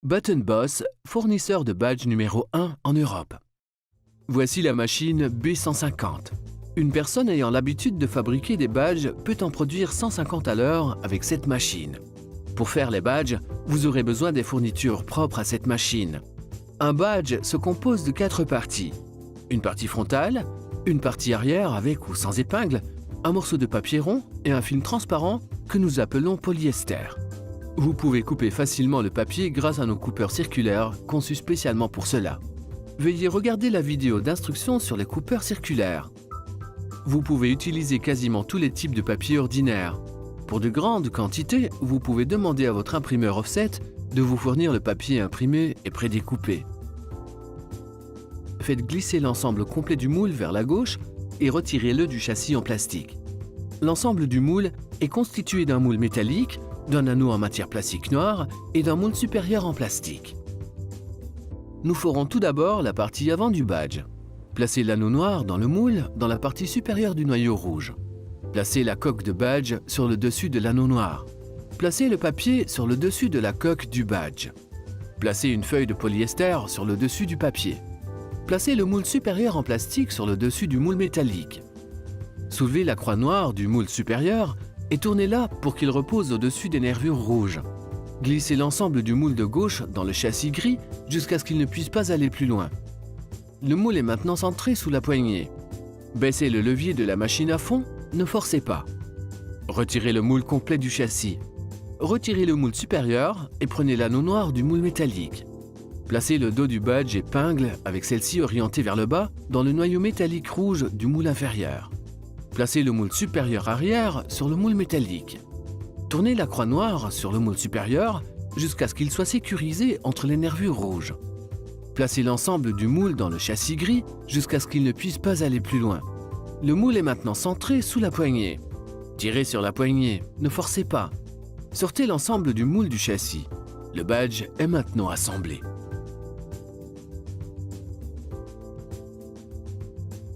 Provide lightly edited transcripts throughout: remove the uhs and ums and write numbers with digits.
Button Boss, fournisseur de badge numéro 1 en Europe. Voici la machine B150. Une personne ayant l'habitude de fabriquer des badges peut en produire 150 à l'heure avec cette machine. Pour faire les badges, vous aurez besoin des fournitures propres à cette machine. Un badge se compose de 4 parties. Une partie frontale, une partie arrière avec ou sans épingle, un morceau de papier rond et un film transparent que nous appelons polyester. Vous pouvez couper facilement le papier grâce à nos coupeurs circulaires conçus spécialement pour cela. Veuillez regarder la vidéo d'instruction sur les coupeurs circulaires. Vous pouvez utiliser quasiment tous les types de papier ordinaires. Pour de grandes quantités, vous pouvez demander à votre imprimeur offset de vous fournir le papier imprimé et prédécoupé. Faites glisser l'ensemble complet du moule vers la gauche et retirez-le du châssis en plastique. L'ensemble du moule est constitué d'un moule métallique, d'un anneau en matière plastique noire et d'un moule supérieur en plastique. Nous ferons tout d'abord la partie avant du badge. Placez l'anneau noir dans le moule dans la partie supérieure du noyau rouge. Placez la coque de badge sur le dessus de l'anneau noir. Placez le papier sur le dessus de la coque du badge. Placez une feuille de polyester sur le dessus du papier. Placez le moule supérieur en plastique sur le dessus du moule métallique. Soulevez la croix noire du moule supérieur et tournez-la pour qu'il repose au-dessus des nervures rouges. Glissez l'ensemble du moule de gauche dans le châssis gris jusqu'à ce qu'il ne puisse pas aller plus loin. Le moule est maintenant centré sous la poignée. Baissez le levier de la machine à fond, ne forcez pas. Retirez le moule complet du châssis. Retirez le moule supérieur et prenez l'anneau noir du moule métallique. Placez le dos du badge épingle avec celle-ci orientée vers le bas dans le noyau métallique rouge du moule inférieur. Placez le moule supérieur arrière sur le moule métallique. Tournez la croix noire sur le moule supérieur jusqu'à ce qu'il soit sécurisé entre les nervures rouges. Placez l'ensemble du moule dans le châssis gris jusqu'à ce qu'il ne puisse pas aller plus loin. Le moule est maintenant centré sous la poignée. Tirez sur la poignée, ne forcez pas. Sortez l'ensemble du moule du châssis. Le badge est maintenant assemblé.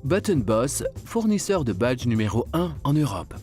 Button Boss, fournisseur de badge numéro 1 en Europe.